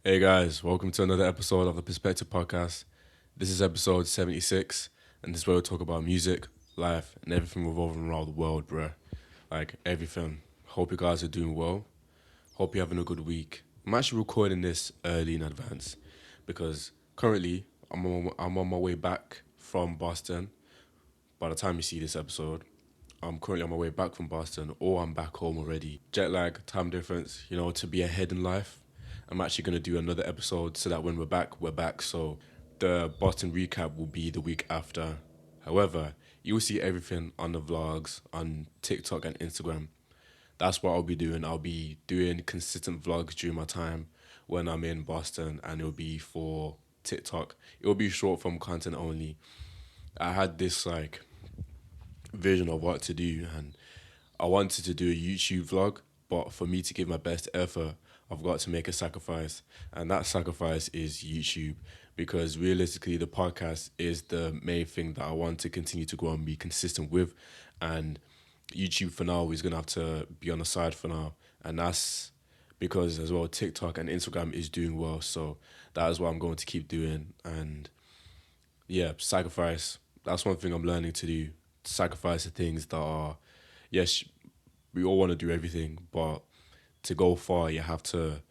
Hey guys, welcome to another episode of the Perspective Podcast. This is episode 76, and this is where we talk about music, life, and everything revolving around the world, bruh. Like everything. Hope you guys are doing well. Hope you're having a good week. I'm actually recording this early in advance because currently I'm on my way back from Boston. By the time you see this episode, I'm currently on my way back from Boston or I'm back home already. Jet lag, time difference, to be ahead in life. I'm actually going to do another episode so that when we're back, we're back. So the Boston recap will be the week after. However, you'll see everything on the vlogs, on TikTok and Instagram. That's what I'll be doing. I'll be doing consistent vlogs during my time when I'm in Boston, and it'll be for TikTok. It'll be short form content only. I had this vision of what to do, and I wanted to do a YouTube vlog, but for me to give my best effort, I've got to make a sacrifice, and that sacrifice is YouTube. Because realistically, the podcast is the main thing that I want to continue to grow and be consistent with, and YouTube for now is gonna have to be on the side for now, and that's because as well TikTok and Instagram is doing well, so that is what I'm going to keep doing. And yeah, sacrifice. That's one thing I'm learning to do. Sacrifice the things that are, yes, we all want to do everything, but to go far, you have to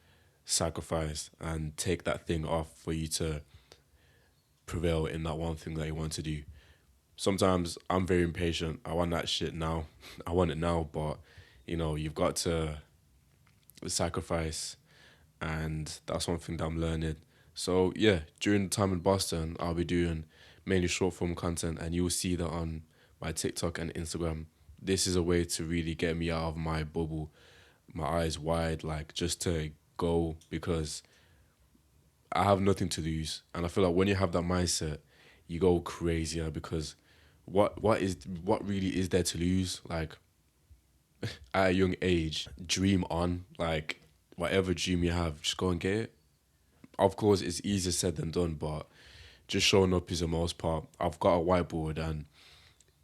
sacrifice and take that thing off for you to prevail in that one thing that you want to do. Sometimes I'm very impatient. I want that shit now. I want it now, but you've got to sacrifice, and that's one thing that I'm learning. So yeah, during the time in Boston, I'll be doing mainly short form content, and you'll see that on my TikTok and Instagram. This is a way to really get me out of my bubble, my eyes wide, like just to go, because I have nothing to lose, and I feel like when you have that mindset, you go crazier because what really is there to lose? Like at a young age, dream on, like whatever dream you have, just go and get it. Of course, it's easier said than done, but just showing up is the most part. I've got a whiteboard and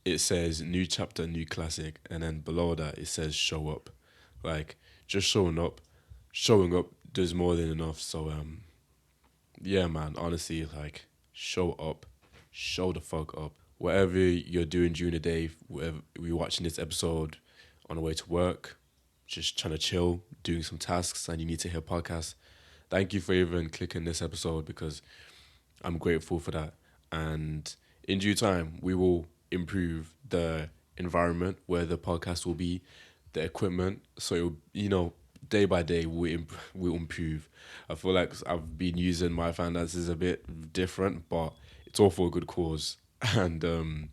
it says new chapter, new classic, and then below that it says show up. Like just showing up does more than enough. So yeah, man, honestly, like show up, show the fuck up. Whatever you're doing during the day, whatever you're watching this episode on the way to work, just trying to chill, doing some tasks, and you need to hear podcasts. Thank you for even clicking this episode because I'm grateful for that. And in due time, we will improve the environment where the podcast will be, the equipment. So, day by day, we'll improve. I feel like I've been using my finances a bit different, but it's all for a good cause. And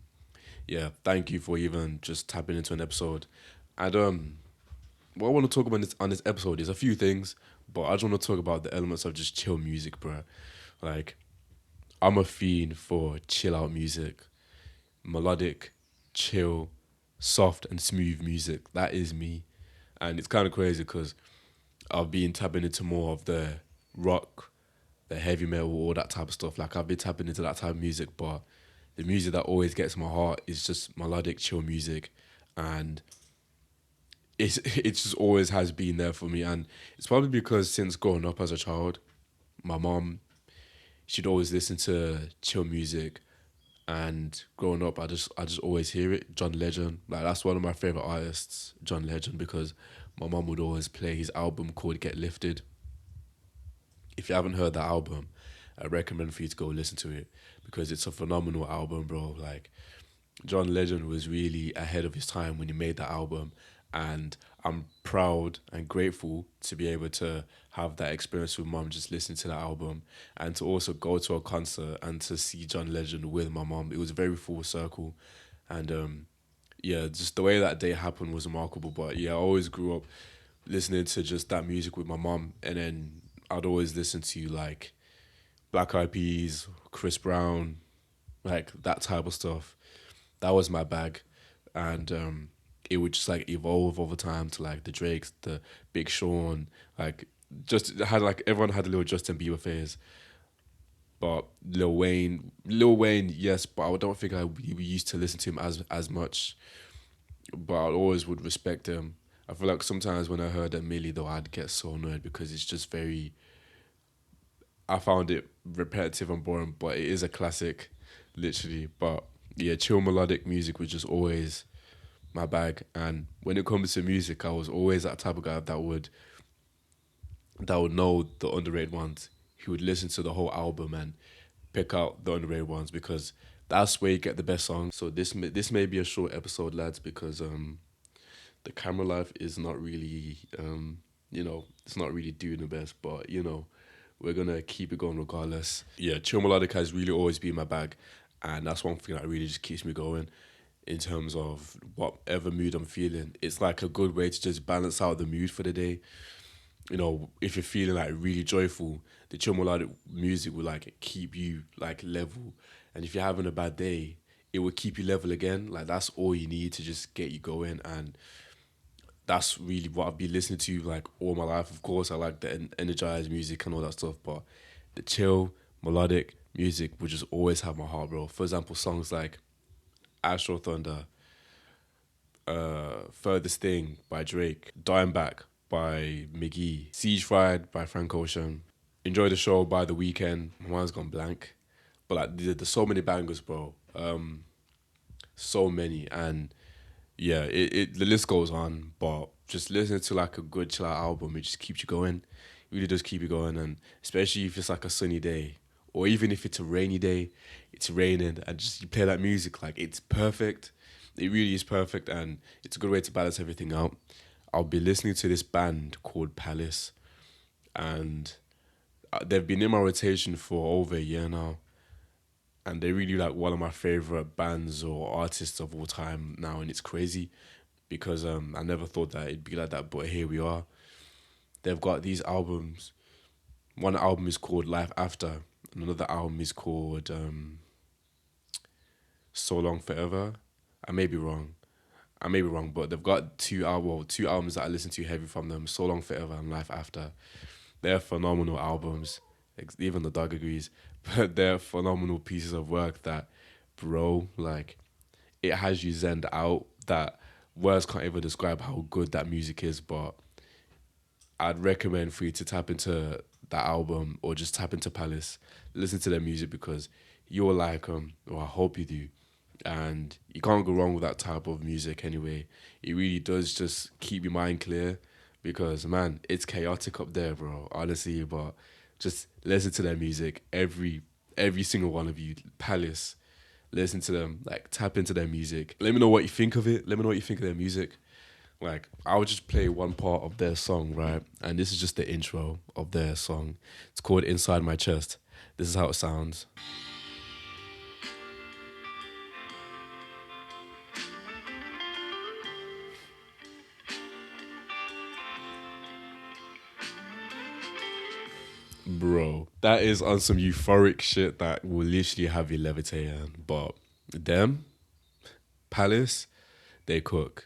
yeah, thank you for even just tapping into an episode. And what I want to talk about on this episode is a few things, but I just want to talk about the elements of just chill music, bro. Like, I'm a fiend for chill out music, melodic, chill, soft and smooth music. That is me, and it's kind of crazy because I've been tapping into more of the rock, the heavy metal, all that type of stuff. Like I've been tapping into that type of music, but the music that always gets my heart is just melodic, chill music, and it just always has been there for me. And it's probably because since growing up as a child, my mom, she'd always listen to chill music, and growing up I just always hear it. John Legend, like that's one of my favorite artists, John Legend, because my mom would always play his album called Get Lifted. If you haven't heard that album, I recommend for you to go listen to it because it's a phenomenal album, bro. Like John Legend was really ahead of his time when he made that album, and I'm proud and grateful to be able to have that experience with mom, just listening to that album, and to also go to a concert and to see John Legend with my mom. It was very full circle, and yeah, just the way that day happened was remarkable. But yeah, I always grew up listening to just that music with my mom, and then I'd always listen to like Black Eyed Peas, Chris Brown, like that type of stuff. That was my bag, and it would just like evolve over time to like the Drakes, the Big Sean, like just had like everyone had a little Justin Bieber phase. But Lil Wayne, yes, but I don't think we used to listen to him as much. But I always would respect him. I feel like sometimes when I heard that Millie though, I'd get so annoyed because it's just very I found it repetitive and boring, but it is a classic, literally. But yeah, chill melodic music was just always my bag. And when it comes to music, I was always that type of guy that would know the underrated ones. He would listen to the whole album and pick out the underrated ones because that's where you get the best songs. So this may be a short episode, lads, because the camera life is not really it's not really doing the best, but we're gonna keep it going regardless. Yeah, chill melodic has really always been my bag, and that's one thing that really just keeps me going in terms of whatever mood I'm feeling. It's like a good way to just balance out the mood for the day. If you're feeling like really joyful, the chill melodic music will like keep you like level. And if you're having a bad day, it will keep you level again. Like that's all you need to just get you going. And that's really what I've been listening to like all my life. Of course, I like the energized music and all that stuff, but the chill melodic music will just always have my heart, bro. For example, songs like Astro Thunder, Furthest Thing by Drake, Dying Back by Miggy, Siege Fried by Frank Ocean, Enjoy the Show by The Weeknd. My mind's gone blank. But like there's so many bangers, bro. So many. And yeah, the list goes on, but just listening to like a good chill out album, it just keeps you going. It really does keep you going, and especially if it's like a sunny day, or even if it's a rainy day, it's raining, and just you play that music, like it's perfect. It really is perfect, and it's a good way to balance everything out. I'll be listening to this band called Palace, and they've been in my rotation for over a year now, and they're really like one of my favorite bands or artists of all time now, and it's crazy because I never thought that it'd be like that, but here we are. They've got these albums. One album is called Life After, and another album is called So Long Forever. I may be wrong. But they've got two albums that I listen to heavy from them: So Long Forever and Life After. They're phenomenal albums. Even the dog agrees, but they're phenomenal pieces of work that, bro, like it has you zened out that words can't even describe how good that music is. But I'd recommend for you to tap into that album or just tap into Palace, listen to their music because you'll like them, or I hope you do. And you can't go wrong with that type of music anyway. It really does just keep your mind clear because, man, it's chaotic up there, bro, honestly. But just listen to their music, every single one of you. Palace, listen to them, like tap into their music. Let me know what you think of it. Let me know what you think of their music. Like, I'll just play one part of their song, right? And this is just the intro of their song. It's called Inside My Chest. This is how it sounds. Bro, that is on some euphoric shit that will literally have you levitating. But them, Palace, they cook.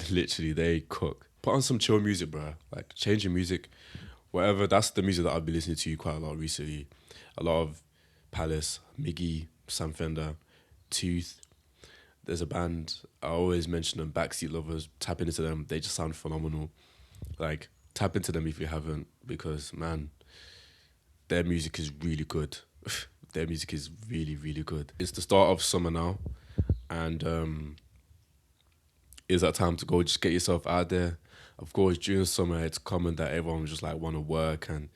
Literally, they cook. Put on some chill music, bro. Like, change your music. Whatever, that's the music that I've been listening to quite a lot recently. A lot of Palace, Miggy, Sam Fender, Tooth. There's a band, I always mention them, Backseat Lovers. Tap into them, they just sound phenomenal. Like, tap into them if you haven't, because, man, their music is really good. Their music is really, really good. It's the start of summer now, and it's that time to go just get yourself out there. Of course, during summer, it's common that everyone just like want to work and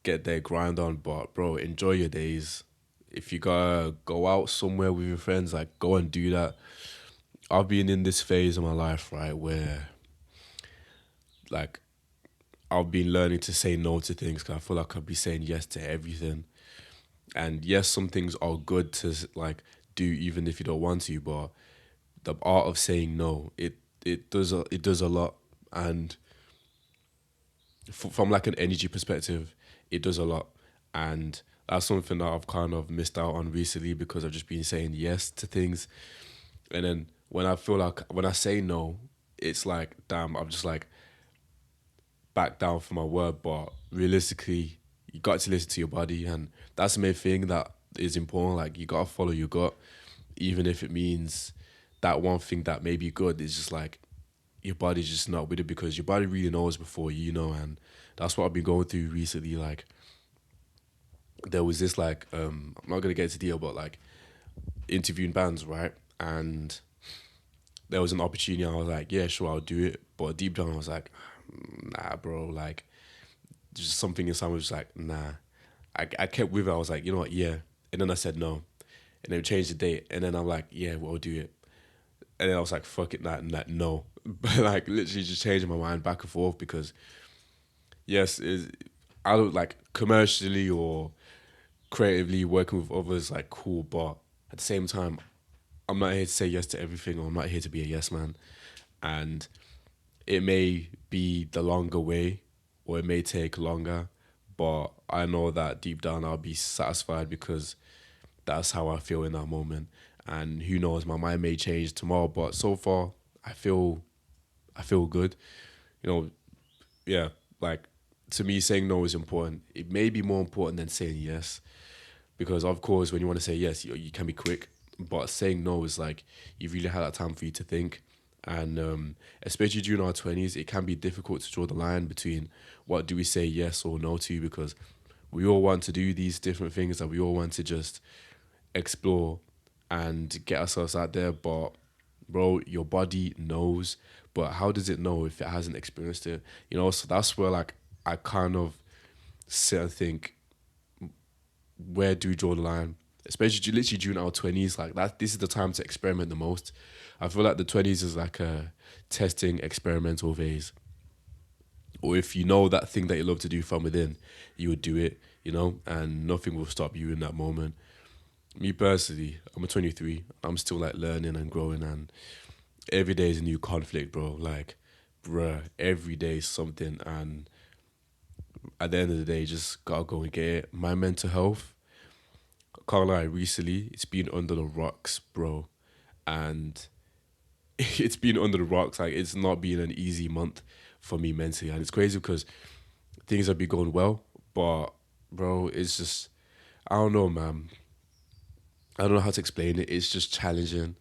get their grind on. But bro, enjoy your days. If you gotta go out somewhere with your friends, like go and do that. I've been in this phase of my life, right, where like I've been learning to say no to things because I feel like I'd be saying yes to everything. And yes, some things are good to like do even if you don't want to, but the art of saying no, it does a lot. And from like an energy perspective, it does a lot. And that's something that I've kind of missed out on recently because I've just been saying yes to things. And then when I say no, it's like, damn, I'm just like back down for my word. But realistically, you got to listen to your body. And that's the main thing that is important. Like, you got to follow your gut, even if it means that one thing that may be good is just like your body's just not with it because your body really knows before you know. And that's what I've been going through recently. Like, there was this like I'm not gonna get into detail, but like interviewing bands, right? And there was an opportunity. I was like, yeah, sure, I'll do it. But deep down, I was like, nah, bro. Like, just something inside was just like, nah. I kept with it. I was like, you know what, yeah. And then I said no. And then we changed the date. And then I'm like, yeah, we'll do it. And then I was like, fuck it, nah, no. But like, literally just changing my mind back and forth because, yes, I don't like commercially or creatively working with others, like, cool. But at the same time, I'm not here to say yes to everything, or I'm not here to be a yes man. And it may be the longer way, or it may take longer, but I know that deep down I'll be satisfied because that's how I feel in that moment. And who knows, my mind may change tomorrow, but so far I feel good. You know, yeah, like to me saying no is important. It may be more important than saying yes because of course when you want to say yes, you can be quick, but saying no is like you really had that time for you to think. And especially during our 20s, it can be difficult to draw the line between what do we say yes or no to because we all want to do these different things that we all want to just explore and get ourselves out there. But bro, your body knows, but how does it know if it hasn't experienced it? You know, so that's where like I kind of sit and think, where do we draw the line? Especially literally during our 20s, like that. This is the time to experiment the most. I feel like the 20s is like a testing experimental phase. Or if you know that thing that you love to do from within, you would do it, you know, and nothing will stop you in that moment. Me personally, I'm a 23. I'm still like learning and growing, and every day is a new conflict, bro. Like, bruh, every day is something, and at the end of the day, just gotta go and get it. My mental health, can't lie, recently it's been under the rocks, bro, and it's been under the rocks. Like, it's not been an easy month for me mentally, and it's crazy because things have been going well, but bro, it's just I don't know, man. I don't know how to explain it. It's just challenging.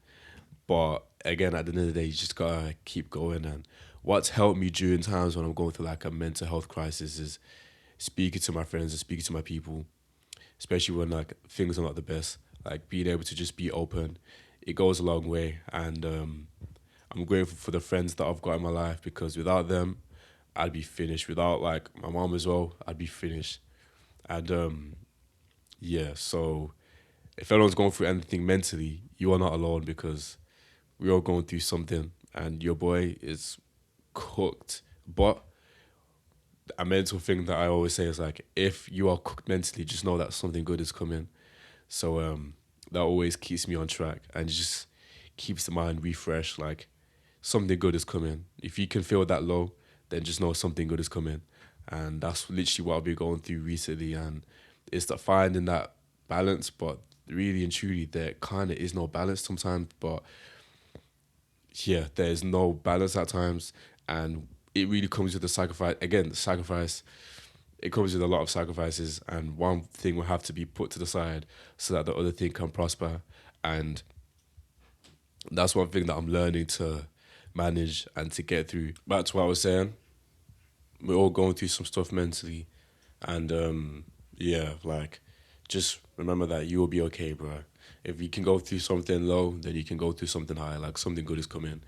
But again, at the end of the day, you just gotta keep going. And what's helped me during times when I'm going through like a mental health crisis is speaking to my friends and speaking to my people, especially when like things are not the best. Like being able to just be open, it goes a long way. And I'm grateful for the friends that I've got in my life because without them, I'd be finished. Without like my mom as well, I'd be finished. And yeah, so if anyone's going through anything mentally, you are not alone because we're all going through something and your boy is cooked. But a mental thing that I always say is like, if you are cooked mentally, just know that something good is coming. So that always keeps me on track and just keeps the mind refreshed. Like something good is coming. If you can feel that low, then just know something good is coming. And that's literally what I've been going through recently. And it's that finding that balance, but really and truly, there kind of is no balance sometimes. But yeah, there's no balance at times, and it really comes with the sacrifice. Again, the sacrifice. It comes with a lot of sacrifices, and one thing will have to be put to the side so that the other thing can prosper. And that's one thing that I'm learning to manage and to get through. Back to what I was saying, we're all going through some stuff mentally, and yeah, like just remember that you will be okay, bro. If you can go through something low, then you can go through something high. Like something good is coming,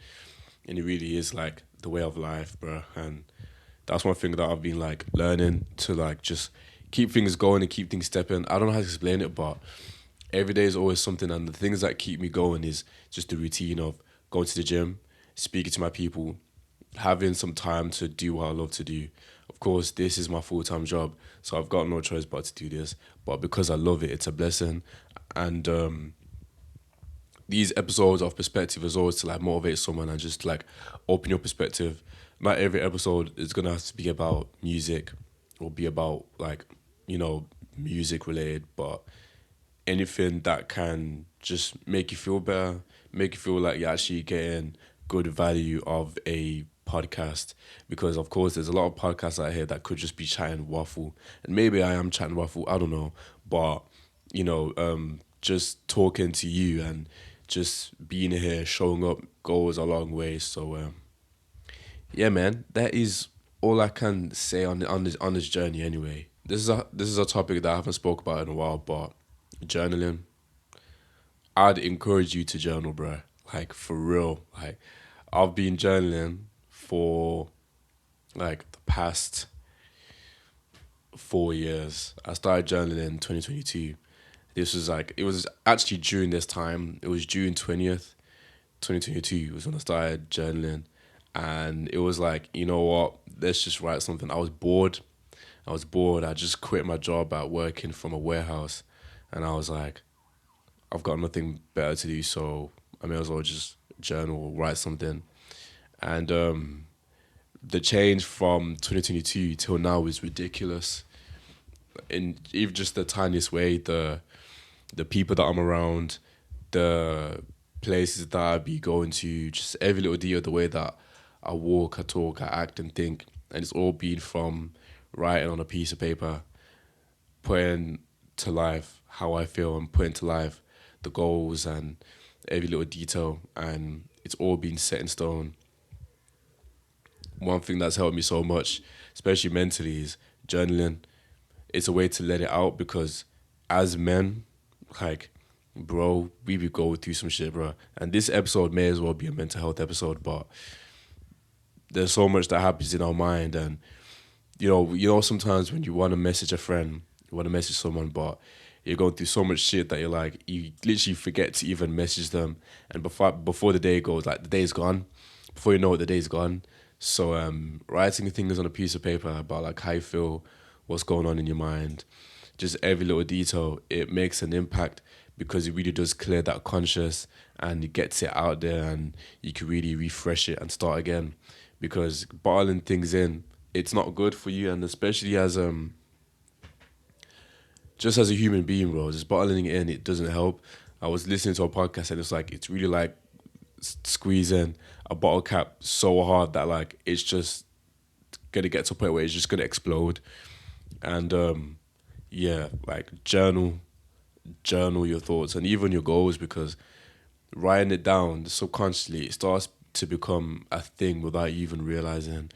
and it really is like the way of life, bro. And that's one thing that I've been like learning to like just keep things going and keep things stepping. I don't know how to explain it, but every day is always something, and the things that keep me going is just the routine of going to the gym, speaking to my people, having some time to do what I love to do. Of course, this is my full time job, so I've got no choice but to do this. But because I love it, it's a blessing. And these episodes of perspective is always to like motivate someone and just like open your perspective. Not every episode is gonna have to be about music or be about like, you know, music related, but anything that can just make you feel better, make you feel like you're actually getting good value of a podcast. Because of course there's a lot of podcasts out here that could just be chatting waffle. And maybe I am chatting waffle, I don't know. But, you know, just talking to you and just being here, showing up goes a long way. So yeah, man, that is all I can say on this journey anyway. this is a topic that I haven't spoke about in a while, but journaling. I'd encourage you to journal, bro. Like for real. Like I've been journaling for like the past 4 years. I started journaling in 2022. This was like it was actually during this time. It was June 20th, 2022 was when I started journaling, and it was like, you know what? Let's just write something. I was bored. I was bored. I just quit my job at working from a warehouse, and I was like, I've got nothing better to do, so I may as well just journal, write something. And the change from 2022 till now is ridiculous. In even just the tiniest way, the people that I'm around, the places that I be going to, just every little detail, the way that I walk, I talk, I act and think, and it's all been from writing on a piece of paper, putting to life how I feel and putting to life the goals and every little detail, and it's all been set in stone. One thing that's helped me so much, especially mentally, is journaling. It's a way to let it out because as men, like, bro, we be going through some shit, bro. And this episode may as well be a mental health episode, but there's so much that happens in our mind, and sometimes when you want to message a friend, you want to message someone, but you're going through so much shit that you're like, you literally forget to even message them, and before the day goes, like the day's gone, before you know it, the day's gone. So writing things on a piece of paper about like how you feel, what's going on in your mind, just every little detail, it makes an impact because it really does clear that conscious and it gets it out there and you can really refresh it and start again. Because bottling things in, it's not good for you, and especially as just as a human being, bro, just bottling it in, it doesn't help. I was listening to a podcast and it's like it's really like squeezing a bottle cap so hard that like it's just gonna get to a point where it's just gonna explode. And yeah, like journal your thoughts and even your goals, because writing it down subconsciously, it starts to become a thing without you even realizing.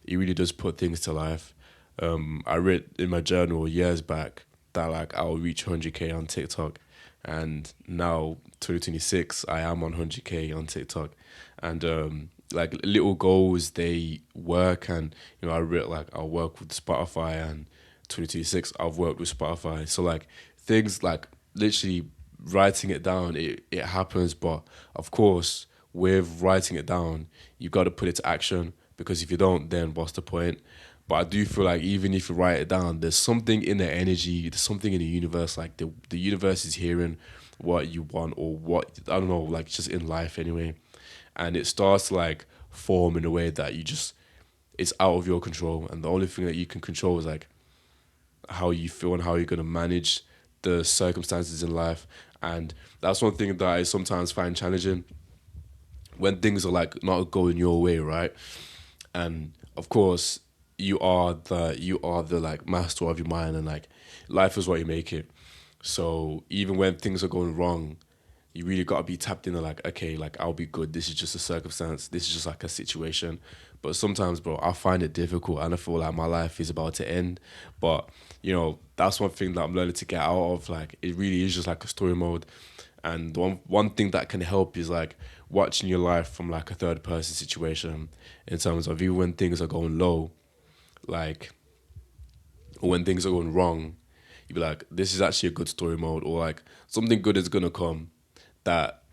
It really does put things to life. I read in my journal years back that like I'll reach 100K on TikTok, and now 2026 I am on 100K on TikTok, and like little goals they work, and I read like I'll work with Spotify, and 2026 I've worked with Spotify, so like things like literally writing it down, it happens, but of course with writing it down you got to put it to action, because if you don't, then what's the point? But I do feel like even if you write it down, there's something in the energy, there's something in the universe, like the universe is hearing what you want, or what, I don't know, like just in life anyway. And it starts to like form in a way that you just, it's out of your control. And the only thing that you can control is like how you feel and how you're going to manage the circumstances in life. And that's one thing that I sometimes find challenging when things are like not going your way, right? And of course, you are the like master of your mind, and like life is what you make it. So even when things are going wrong, you really gotta be tapped into like, okay, like I'll be good. This is just a circumstance. This is just like a situation. But sometimes, bro, I find it difficult, and I feel like my life is about to end. But that's one thing that I'm learning to get out of. Like it really is just like a story mode. And one thing that can help is like watching your life from like a third person situation, in terms of even when things are going low, like, or when things are going wrong, you'd be like, this is actually a good story mode, or like something good is gonna come, that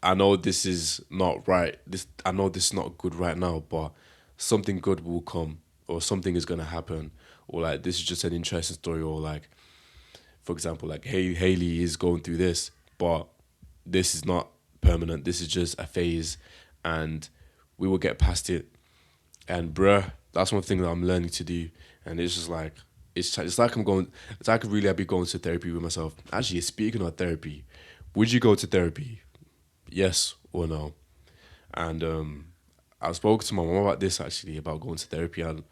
I know this is not right. I know this is not good right now, but something good will come, or something is gonna happen, or like this is just an interesting story, or like, for example, like hey, Haley is going through this, but this is not permanent. This is just a phase, and we will get past it. And bruh, that's one thing that I'm learning to do, and it's just like it's like I'm going. It's like really I'd be going to therapy with myself. Actually, speaking of therapy, would you go to therapy? Yes or no? And I spoke to my mom about this actually, about going to therapy, and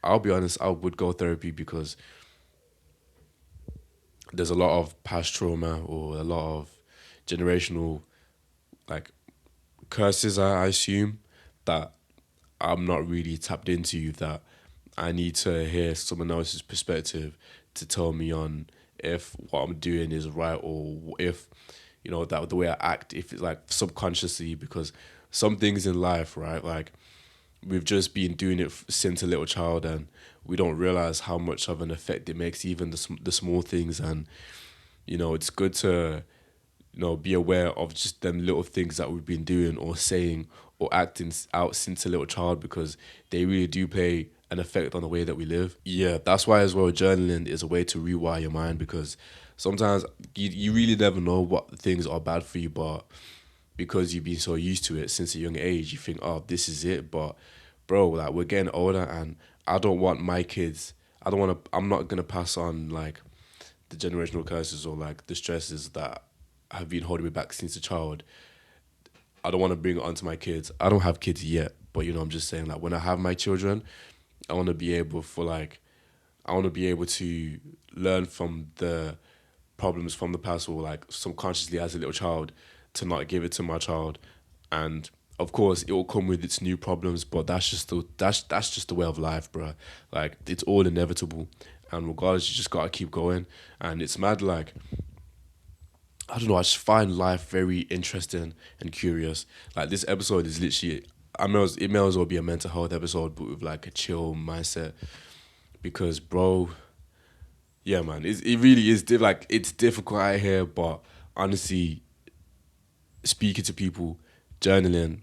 I'll be honest, I would go therapy because there's a lot of past trauma, or a lot of generational like curses, I assume, that I'm not really tapped into, that I need to hear someone else's perspective to tell me on if what I'm doing is right, or if, that the way I act, if it's like subconsciously, because some things in life, right, like we've just been doing it since a little child, and we don't realize how much of an effect it makes, even the small things. And it's good to be aware of just them little things that we've been doing or saying or acting out since a little child, because they really do play an effect on the way that we live. Yeah, that's why as well journaling is a way to rewire your mind, because sometimes you really never know what things are bad for you, but because you've been so used to it since a young age, you think, oh, this is it. But bro, like we're getting older, and I don't want my kids. I'm not gonna pass on like the generational curses or like the stresses that have been holding me back since a child. I don't want to bring it onto my kids. I don't have kids yet, but I'm just saying, like, when I have my children, I want to be able for like I want to be able to learn from the problems from the past, or like subconsciously as a little child, to not give it to my child. And of course it will come with its new problems, but that's just the way of life, bro. Like it's all inevitable, and regardless, you just gotta keep going. And it's mad, like, I don't know, I just find life very interesting and curious. Like this episode is literally, it may as well be a mental health episode, but with like a chill mindset. Because bro, yeah, man, it really is like it's difficult out here, but honestly, speaking to people, journaling,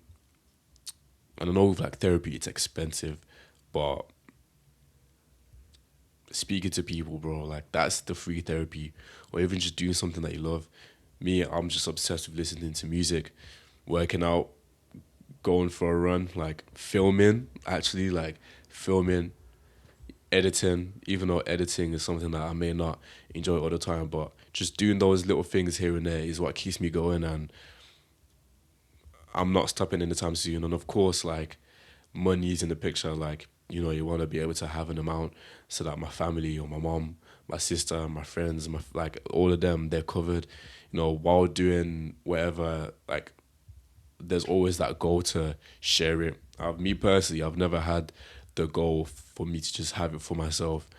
and I know with like therapy, it's expensive, but speaking to people, bro, like that's the free therapy, or even just doing something that you love. Me, I'm just obsessed with listening to music, working out, going for a run, like filming, actually, like filming, editing, even though editing is something that I may not enjoy all the time, but just doing those little things here and there is what keeps me going, and I'm not stopping anytime soon. And of course, like, money is in the picture. Like, you want to be able to have an amount so that my family or my mom, my sister, my friends, like all of them, they're covered. While doing whatever, like there's always that goal to share it. Me personally, I've never had the goal for me to just have it for myself.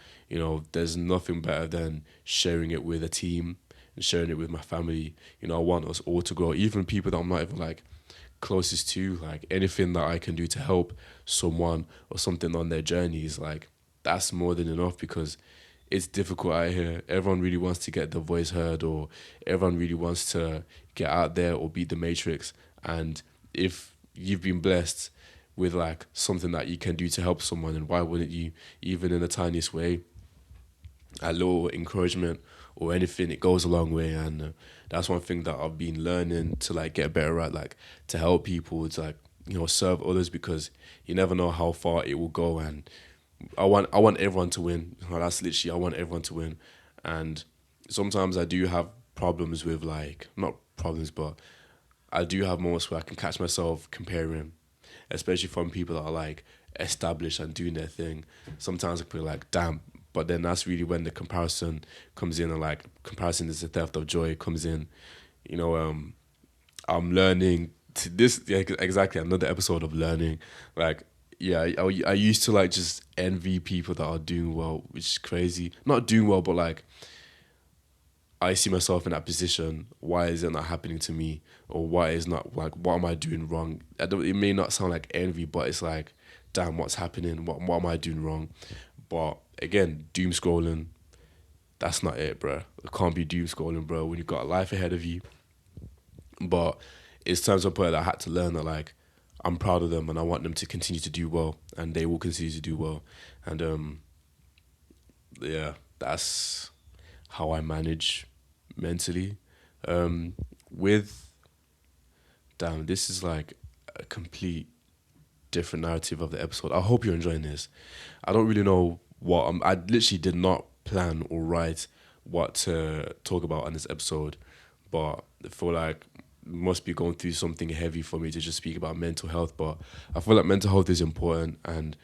There's nothing better than sharing it with a team and sharing it with my family. I want us all to grow, even people that I'm not even like closest to. Like anything that I can do to help someone or something on their journeys, like that's more than enough, because it's difficult out here. Everyone really wants to get their voice heard, or everyone really wants to get out there or beat the matrix. And if you've been blessed with like something that you can do to help someone, and why wouldn't you, even in the tiniest way, a little encouragement or anything, it goes a long way. And that's one thing that I've been learning to like get better at, like to help people, to like serve others, because you never know how far it will go. And I want everyone to win. That's literally, I want everyone to win. And sometimes I do have problems with, like, not problems, but I do have moments where I can catch myself comparing, especially from people that are like established and doing their thing. Sometimes I feel like, damn. But then that's really when the comparison comes in, and like comparison is the theft of joy comes in. You know, I'm learning to this, yeah, exactly, another episode of learning. Like, yeah, I used to like just envy people that are doing well, which is crazy. Not doing well, but like I see myself in that position. Why is it not happening to me? Or why is not, like, what am I doing wrong? It may not sound like envy, but it's like, damn, what's happening? What am I doing wrong? But again, doom scrolling, that's not it, bro. It can't be doom scrolling, bro, when you've got a life ahead of you. But it's times of point that I had to learn that, like, I'm proud of them and I want them to continue to do well, and they will continue to do well. And yeah, that's how I manage mentally. With damn, this is like a complete different narrative of the episode. I hope you're enjoying this. I don't really know what I literally did not plan or write what to talk about on this episode, but I feel like it must be going through something heavy for me to just speak about mental health. But I feel like mental health is important, and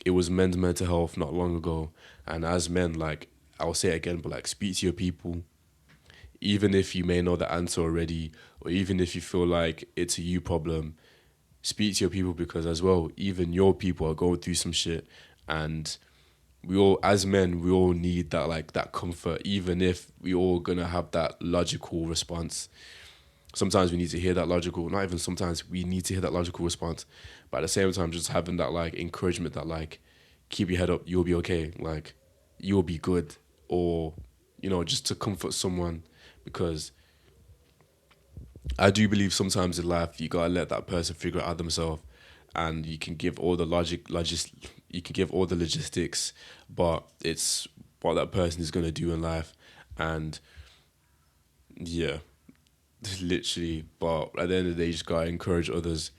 it was men's mental health not long ago. And as men, like, I'll say it again, but like, speak to your people, even if you may know the answer already, or even if you feel like it's a you problem. Speak to your people, because as well, even your people are going through some shit, and we all, as men, we all need that, like, that comfort, even if we all gonna have that logical response. Sometimes we need to hear that logical, not even sometimes, we need to hear that logical response. But at the same time, just having that, like, encouragement that, like, keep your head up, you'll be okay, like, you'll be good. Or, just to comfort someone. Because I do believe sometimes in life you gotta let that person figure it out themselves, and you can give all the you can give all the logistics, but it's what that person is gonna do in life, and yeah, literally. But at the end of the day, you just gotta encourage others,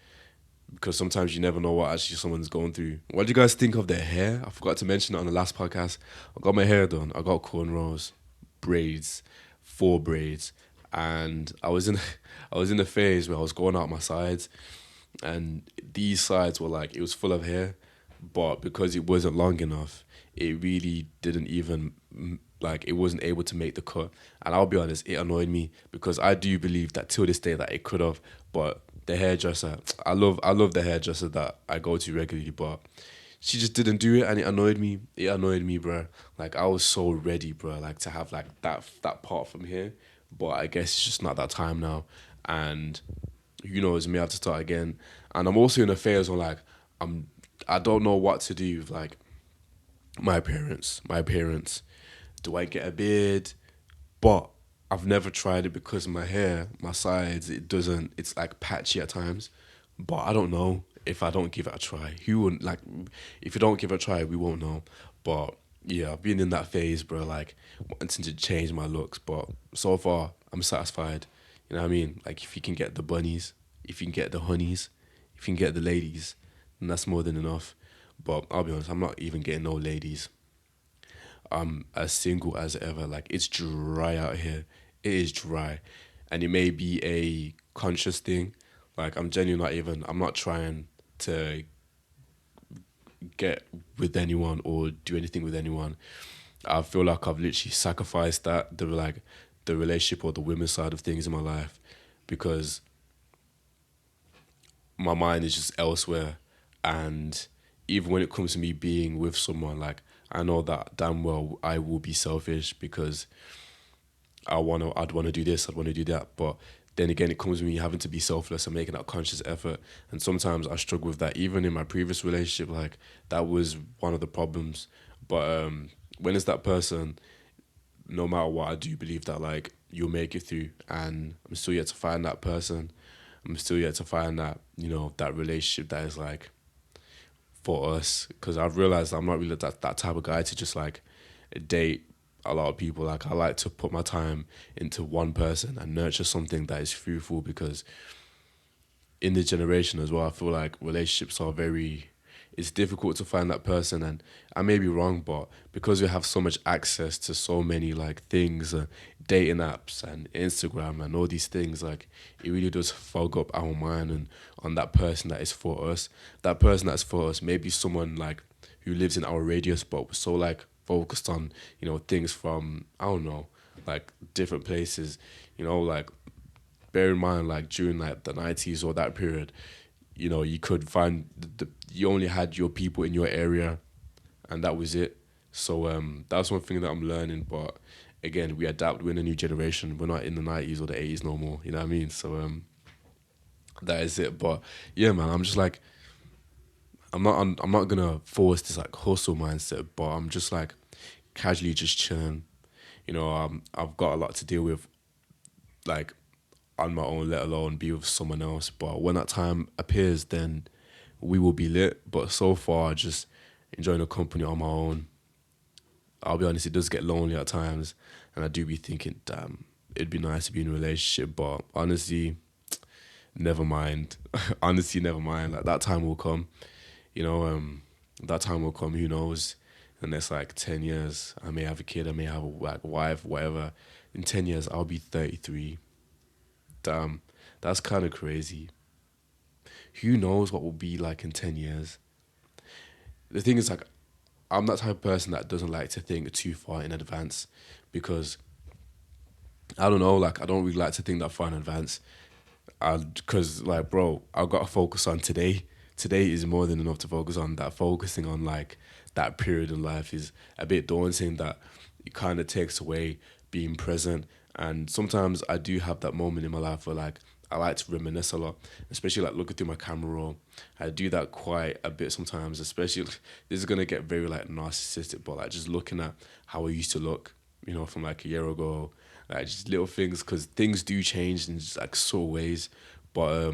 because sometimes you never know what actually someone's going through. What do you guys think of their hair? I forgot to mention it on the last podcast. I got my hair done. I got cornrows, braids, four braids, and I was in I was in a phase where I was going out my sides, and these sides were like, it was full of hair, but because it wasn't long enough, it really didn't even, like, it wasn't able to make the cut. And I'll be honest, it annoyed me, because I do believe that till this day that it could have. But the hairdresser, I love the hairdresser that I go to regularly, but she just didn't do it, and it annoyed me. It annoyed me, bro. Like, I was so ready, bro, like, to have, like, that part from here, but I guess it's just not that time now. And who knows, may have to start again. And I'm also in a phase where, like, I don't know what to do with, like, my parents. Do I get a beard? But I've never tried it, because my hair, my sides, it's like patchy at times. But I don't know if I don't give it a try. Who wouldn't, like, if you don't give it a try, we won't know. But yeah, I've been in that phase, bro, like, wanting to change my looks. But so far, I'm satisfied. You know what I mean? Like, if you can get the bunnies, if you can get the honeys, if you can get the ladies, then that's more than enough. But I'll be honest, I'm not even getting no ladies. I'm as single as ever. Like, it's dry out here. It is dry. And it may be a conscious thing. Like, I'm genuinely not even, I'm not trying to get with anyone or do anything with anyone. I feel like I've literally sacrificed the relationship or the women's side of things in my life, because my mind is just elsewhere. And even when it comes to me being with someone, like, I know that damn well I will be selfish, because I'd wanna do this, I'd wanna do that. But then again, it comes with me having to be selfless and making that conscious effort. And sometimes I struggle with that. Even in my previous relationship, like, that was one of the problems. But when it's that person, no matter what, I do believe that, like, you'll make it through. And I'm still yet to find that person. I'm still yet to find that, that relationship that is, like, for us. Because I've realized I'm not really that type of guy to just, like, date a lot of people. Like, I like to put my time into one person and nurture something that is fruitful, because in this generation as well, I feel like relationships are very, it's difficult to find that person. And I may be wrong, but because we have so much access to so many, like, things, dating apps and Instagram and all these things, like, it really does fog up our mind and on that person that is for us. That person that's for us may be someone, like, who lives in our radius, but we're so, like, focused on, things from, I don't know, like, different places, like, bear in mind, like, during, like, the 90s or that period, you could find you only had your people in your area, and that was it. So that's one thing that I'm learning. But again, we adapt. We're in a new generation. We're not in the 90s or the 80s no more. You know what I mean? So that is it. But yeah, man, I'm just like, I'm not gonna force this, like, hustle mindset, but I'm just, like, casually just chilling. I've got a lot to deal with, like, on my own, let alone be with someone else. But when that time appears, then we will be lit. But so far, just enjoying the company on my own. I'll be honest, it does get lonely at times, and I do be thinking, damn, it'd be nice to be in a relationship. But honestly, never mind. Honestly, never mind. Like, that time will come. You know, that time will come. Who knows? In the next, like, 10 years, I may have a kid. I may have a, like, wife, whatever. In 10 years, I'll be 33. Damn, that's kind of crazy. Who knows what will be like in 10 years? The thing is, like, I'm that type of person that doesn't like to think too far in advance, because I don't know, like, I don't really like to think that far in advance. Because, like, bro, I've got to focus on today. today is more than enough to focus on. That focusing on like that period in life is a bit daunting. That it kind of takes away being present. And sometimes I do have that moment in my life where like I like to reminisce a lot, especially like looking through my camera roll. I do that quite a bit sometimes, especially this is gonna get very like narcissistic, but like just looking at how I used to look, from like a year ago, like just little things, because things do change in just like sort of ways. But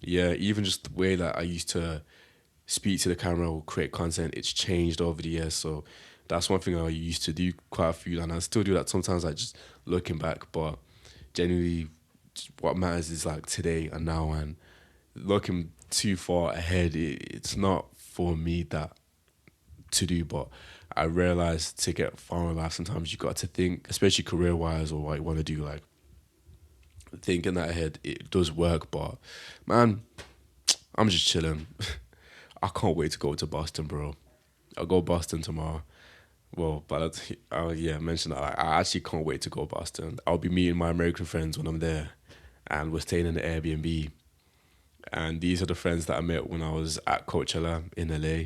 yeah, even just the way that I used to speak to the camera or create content, it's changed over the years. So that's one thing I used to do quite a few, and I still do that sometimes. Like just looking back, but generally, what matters is like today and now, and looking too far ahead. It's not for me that to do, but I realize to get far in life, sometimes you got to think, especially career wise or what you want to do. Like thinking that ahead, it does work. But man, I'm just chilling. I can't wait to go to Boston, bro. I'll go Boston tomorrow. Well, but yeah, mention that. Like, I actually can't wait to go Boston. I'll be meeting my American friends when I'm there, and we're staying in the Airbnb. And these are the friends that I met when I was at Coachella in LA,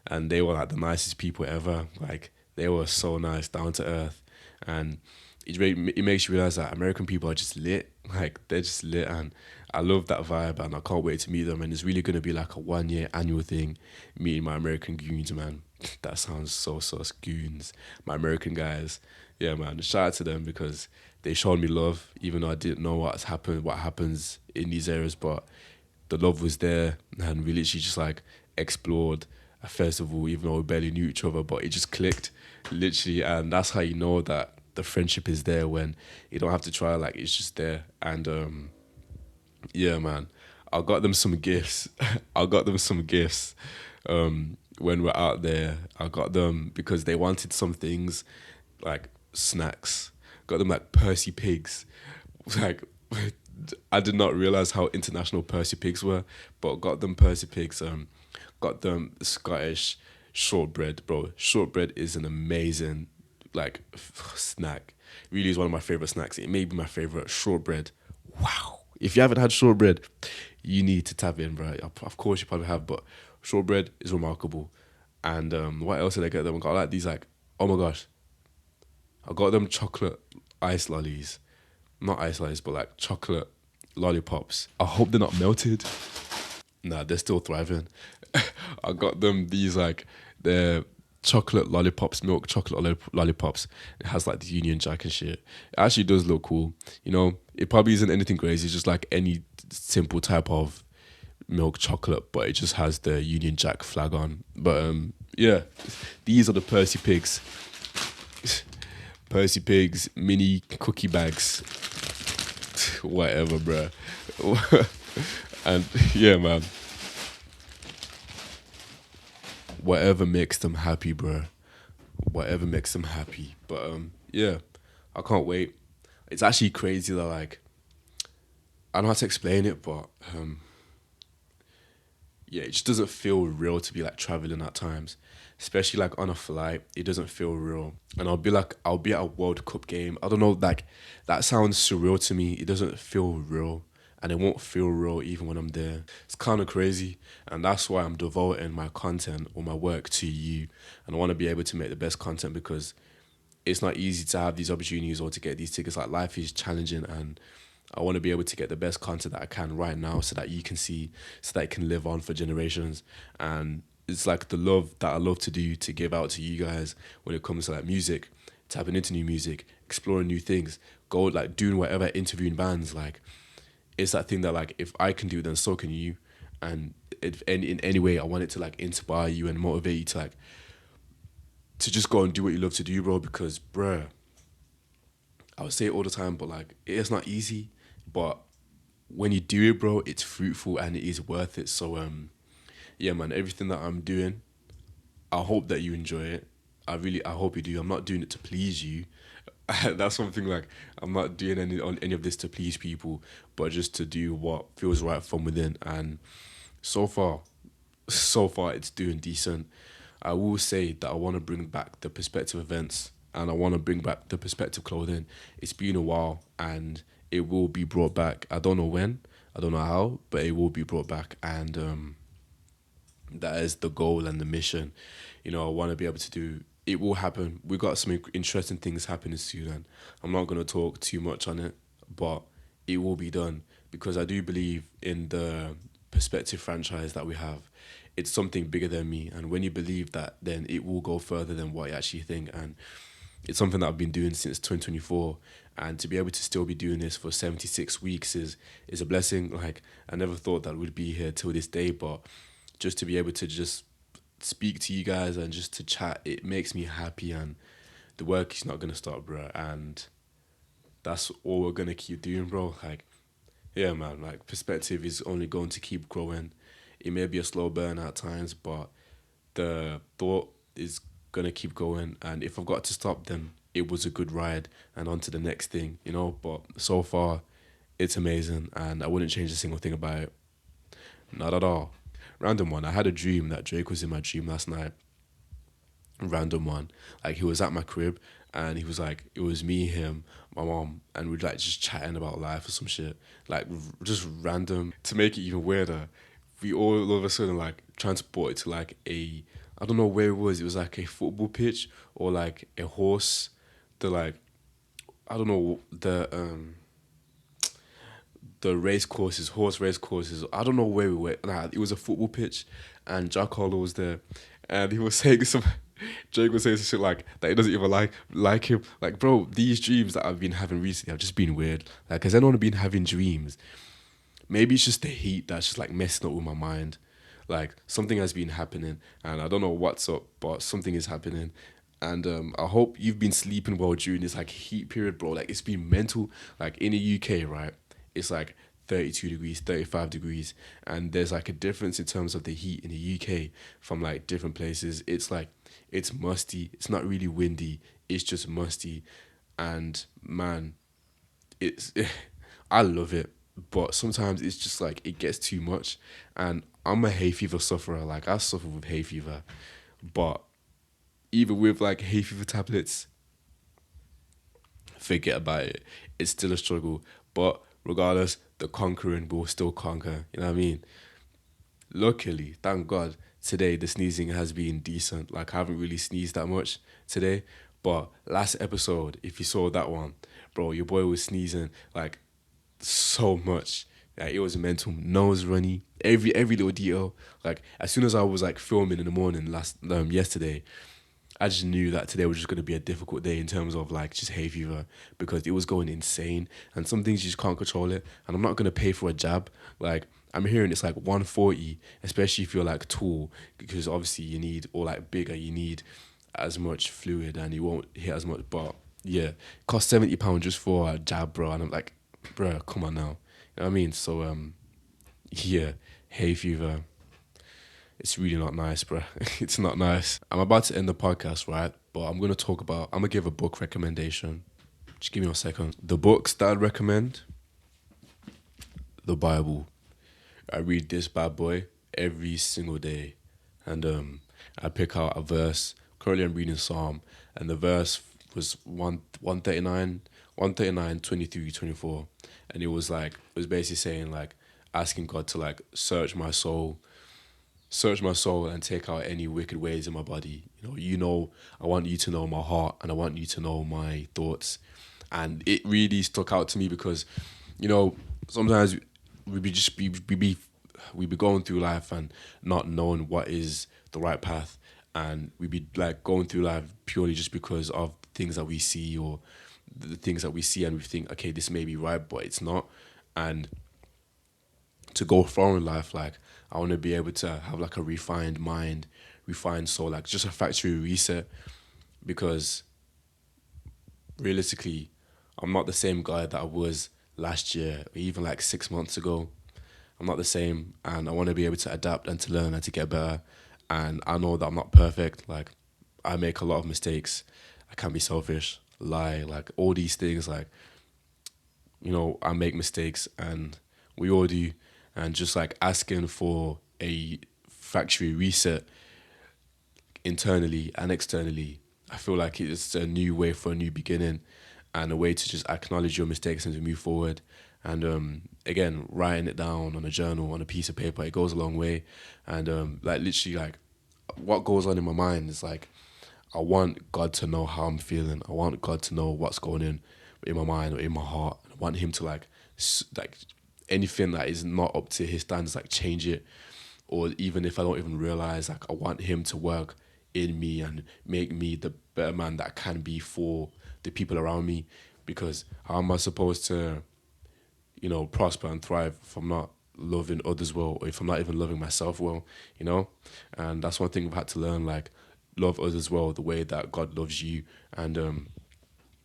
and they were like the nicest people ever. Like they were so nice, down to earth, and it makes you realize that American people are just lit. Like they're just lit, and I love that vibe, and I can't wait to meet them. And it's really gonna be like a 1 year annual thing, meeting my American goons, man. That sounds so goons. My American guys, yeah, man. Shout out to them because they showed me love, even though I didn't know what happens in these areas, but the love was there, and we literally just like explored a festival, even though we barely knew each other, but it just clicked, literally, and that's how you know that the friendship is there when you don't have to try, like it's just there. And yeah, man, I got them some gifts. I got them some gifts when we're out there. I got them because they wanted some things like snacks. Got them like Percy Pigs. Like I did not realize how international Percy Pigs were, but got them Percy Pigs. Got them Scottish shortbread, bro. Shortbread is an amazing like snack. Really is one of my favorite snacks. It may be my favorite shortbread. Wow. If you haven't had shortbread, you need to tap in, bro. Of course you probably have, but shortbread is remarkable. And what else did I get them? I got like these like, oh my gosh, I got them chocolate ice lollies. Not ice lollies, but like chocolate lollipops. I hope they're not melted. Nah, they're still thriving. I got them these like, they're chocolate lollipops, milk chocolate lollipops. It has like the Union Jack and shit. It actually does look cool. It probably isn't anything crazy. It's just like any simple type of milk chocolate, but it just has the Union Jack flag on. But yeah, these are the Percy Pigs. Percy Pigs mini cookie bags. Whatever, bruh. And yeah, man. Whatever makes them happy, bruh. Whatever makes them happy. But yeah, I can't wait. It's actually crazy that like I don't know how to explain it, but yeah, it just doesn't feel real to be like traveling at times, especially like on a flight. It doesn't feel real, and I'll be at a World Cup game. I don't know, like that sounds surreal to me. It doesn't feel real, and it won't feel real even when I'm there. It's kind of crazy, and that's why I'm devoting my content or my work to you, and I want to be able to make the best content because it's not easy to have these opportunities or to get these tickets. Like life is challenging, and I want to be able to get the best content that I can right now so that you can see, so that it can live on for generations. And it's like the love that I love to do to give out to you guys when it comes to like music, tapping into new music, exploring new things, go like doing whatever, interviewing bands. Like it's that thing that like if I can do it, then so can you. And if in any way I want it to like inspire you and motivate you to like to just go and do what you love to do, bro. Because bruh, I would say it all the time, but like it's not easy. But when you do it, bro, it's fruitful and it is worth it. So yeah, man, everything that I'm doing, I hope that you enjoy it. I hope you do. I'm not doing it to please you. That's something like I'm not doing any of this to please people, but just to do what feels right from within. And so far, so far it's doing decent. I will say that I want to bring back the perspective events and I want to bring back the perspective clothing. It's been a while and it will be brought back. I don't know when, I don't know how, but it will be brought back. And That is the goal and the mission. I want to be able to do. It will happen. We got some interesting things happening soon, and I'm not gonna talk too much on it, but it will be done because I do believe in the perspective franchise that we have. It's something bigger than me, and when you believe that, then it will go further than what you actually think. And it's something that I've been doing since 2024, and to be able to still be doing this for 76 weeks is a blessing. Like, I never thought that we'd be here till this day, but just to be able to just speak to you guys and just to chat, it makes me happy, and the work is not gonna stop, bro. And that's all we're gonna keep doing, bro. Like, yeah, man. Like, perspective is only going to keep growing. It may be a slow burn at times, but the thought is gonna keep going. And if I've got to stop, then it was a good ride, and on to the next thing, But so far, it's amazing, and I wouldn't change a single thing about it. Not at all. Random one. I had a dream that Drake was in my dream last night. Random one. Like, he was at my crib, and he was like, it was me, him, my mom, and we'd like just chatting about life or some shit. Like, just random. To make it even weirder, we all of a sudden like transported to like I don't know where it was. It was like a football pitch or like a horse. The like I don't know the race courses, horse race courses. I don't know where we were. Nah, it was a football pitch, and Jack Harlow was there, and he was saying some. Jake was saying some shit like that. He doesn't even like him. Like, bro, these dreams that I've been having recently have just been weird. Like, has anyone been having dreams? Maybe it's just the heat that's just like messing up with my mind. Like, something has been happening, and I don't know what's up, but something is happening. And I hope you've been sleeping well during this like heat period, bro. Like, it's been mental. Like, in the UK, right? It's like 32 degrees, 35 degrees, and there's like a difference in terms of the heat in the UK from like different places. It's like it's musty. It's not really windy. It's just musty, and man, it's I love it, but sometimes it's just like it gets too much, and I'm a hay fever sufferer. Like, I suffer with hay fever, but even with like hay fever tablets, forget about it. It's still a struggle, but regardless, the conquering will still conquer. You know what I mean? Luckily, thank God, today the sneezing has been decent. Like, I haven't really sneezed that much today, but last episode, if you saw that one, bro, your boy was sneezing like so much. Like, it was mental. Nose runny. Every little detail. Like, as soon as I was like filming in the morning yesterday, I just knew that today was just gonna be a difficult day in terms of like just hay fever, because it was going insane, and some things you just can't control it. And I'm not gonna pay for a jab. Like, I'm hearing it's like 140, especially if you're like tall, because obviously you need, or like bigger, you need as much fluid and you won't hit as much. But yeah, it cost £70 just for a jab, bro. And I'm like, bro, come on now. You know what I mean? So yeah, hay fever. It's really not nice, bro. It's not nice. I'm about to end the podcast, right? But I'm gonna give a book recommendation. Just give me a second. The books that I'd recommend: the Bible. I read this bad boy every single day, and I pick out a verse. Currently, I'm reading Psalm, and the verse was 139, 23, 24, and it was basically saying like asking God to like search my soul and take out any wicked ways in my body. I want you to know my heart, and I want you to know my thoughts. And it really stuck out to me because, sometimes we be going through life and not knowing what is the right path, and we be like going through life purely just because of things that we see, or the things that we see, and we think, okay, this may be right, but it's not. And to go far in life, like, I want to be able to have like a refined mind, refined soul, like just a factory reset, because realistically, I'm not the same guy that I was last year, or even like 6 months ago. I'm not the same, and I want to be able to adapt and to learn and to get better. And I know that I'm not perfect. Like, I make a lot of mistakes. I can be selfish, lie, like all these things. Like, I make mistakes, and we all do. And just like asking for a factory reset internally and externally, I feel like it's a new way for a new beginning, and a way to just acknowledge your mistakes and to move forward. And again, writing it down on a journal, on a piece of paper, it goes a long way. And like literally, like what goes on in my mind is like I want God to know how I'm feeling. I want God to know what's going in my mind or in my heart. I want Him to like anything that is not up to His standards, like change it. Or even if I don't even realize, like I want Him to work in me and make me the better man that I can be for the people around me. Because how am I supposed to, prosper and thrive if I'm not loving others well, or if I'm not even loving myself well, you know? And that's one thing I've had to learn, like love others well the way that God loves you. And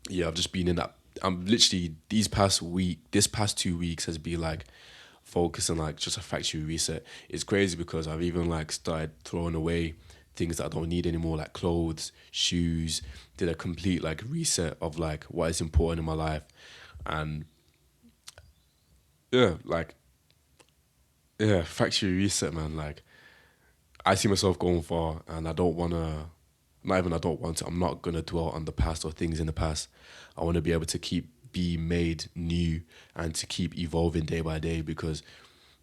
yeah, I've just been in that. I'm literally this past 2 weeks has been like focusing like just a factory reset. It's crazy because I've even like started throwing away things that I don't need anymore, like clothes, shoes. Did a complete like reset of like what is important in my life. And yeah, like yeah, factory reset, man. Like I see myself going far, and I don't wanna. Not even I don't want to. I'm not gonna dwell on the past or things in the past. I want to be able to keep be made new and to keep evolving day by day because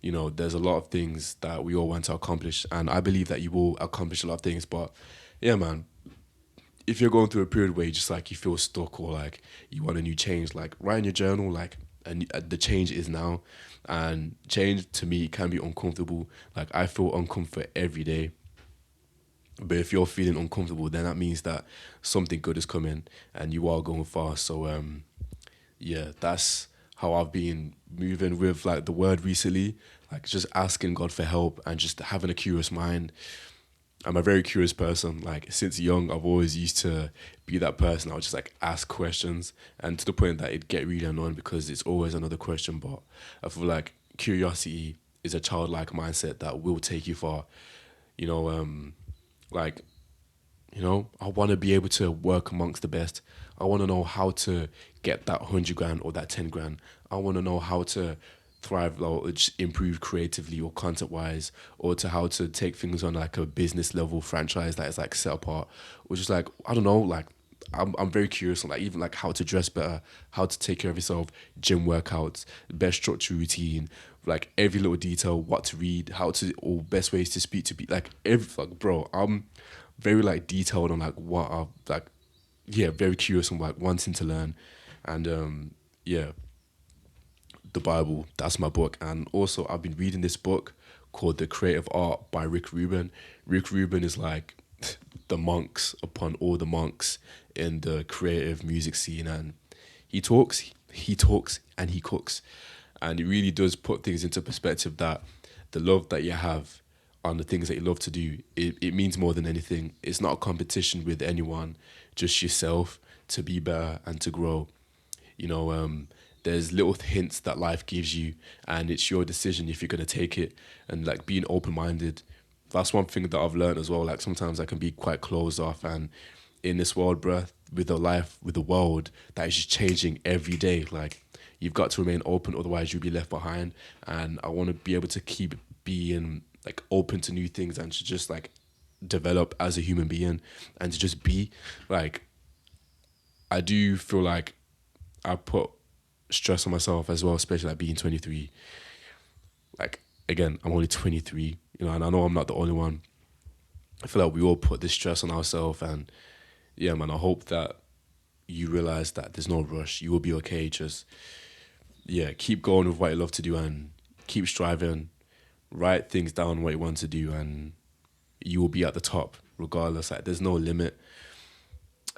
there's a lot of things that we all want to accomplish, and I believe that you will accomplish a lot of things. But yeah, man, if you're going through a period where you just like you feel stuck or like you want a new change, like write in your journal like and the change is now. And change to me can be uncomfortable. Like I feel uncomfort every day, but if you're feeling uncomfortable, then that means that something good is coming and you are going far. So yeah, that's how I've been moving with like the word recently, like just asking God for help and just having a curious mind. I'm a very curious person. Like since young, I've always used to be that person. I would just like ask questions, and to the point that it'd get really annoying because it's always another question. But I feel like curiosity is a childlike mindset that will take you far. You know, like I want to be able to work amongst the best. I want to know how to get that 100 grand or that 10 grand. I want to know how to thrive or just improve creatively or content wise, or to how to take things on like a business level franchise that is like set apart, or just like I don't know, like I'm very curious on like even like how to dress better, how to take care of yourself, gym workouts, best structure routine, like every little detail, what to read, how to or best ways to speak to be like every like bro, I'm very like detailed on like what I like yeah, very curious on like wanting to learn. And yeah, the Bible, that's my book. And also I've been reading this book called The Creative Art by Rick Rubin. Rick Rubin is like the monks upon all the monks in the creative music scene, and he talks and he cooks. And it really does put things into perspective that the love that you have on the things that you love to do, it means more than anything. It's not a competition with anyone, just yourself to be better and to grow. You know, there's little hints that life gives you, and it's your decision if you're gonna take it. And like being open minded, that's one thing that I've learned as well. Like sometimes I can be quite closed off, and in this world, bruh, with the life, with the world that is just changing every day. Like you've got to remain open, otherwise you'll be left behind. And I want to be able to keep being like open to new things and to just like develop as a human being and to just be like I do feel like I put stress on myself as well, especially like being 23. Like again, I'm only 23, and I know I'm not the only one. I feel like we all put this stress on ourselves, and yeah, man, I hope that you realize that there's no rush. You will be okay. Just yeah, keep going with what you love to do and keep striving. Write things down what you want to do, and you will be at the top regardless. Like there's no limit,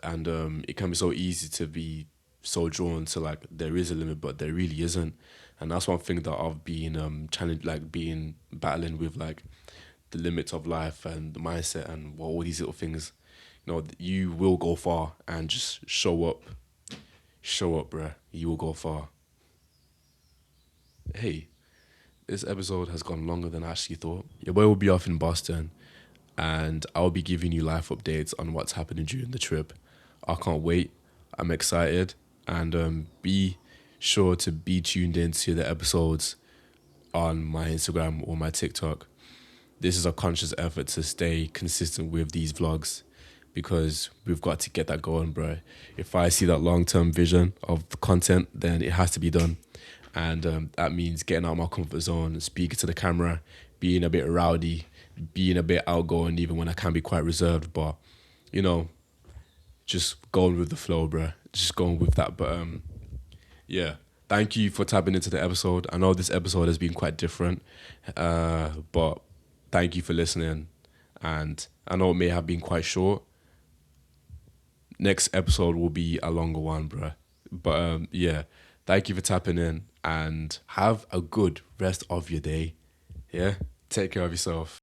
and it can be so easy to be so drawn to like there is a limit, but there really isn't. And that's one thing that I've been challenged, like being battling with, like the limits of life and the mindset and well, all these little things. You will go far, and just show up, bruh. You will go far. Hey, this episode has gone longer than I actually thought. Your boy will be off in Boston, and I'll be giving you live updates on what's happening during the trip. I can't wait. I'm excited, and be sure to be tuned in to the episodes on my Instagram or my TikTok. This is a conscious effort to stay consistent with these vlogs because we've got to get that going, bro. If I see that long-term vision of the content, then it has to be done. and that means getting out of my comfort zone, speaking to the camera, being a bit rowdy, being a bit outgoing, even when I can be quite reserved. But you know, just going with the flow, bruh. Just going with that. But yeah. Thank you for tapping into the episode. I know this episode has been quite different, but thank you for listening. And I know it may have been quite short. Next episode will be a longer one, bruh. But yeah, thank you for tapping in and have a good rest of your day. Yeah, take care of yourself.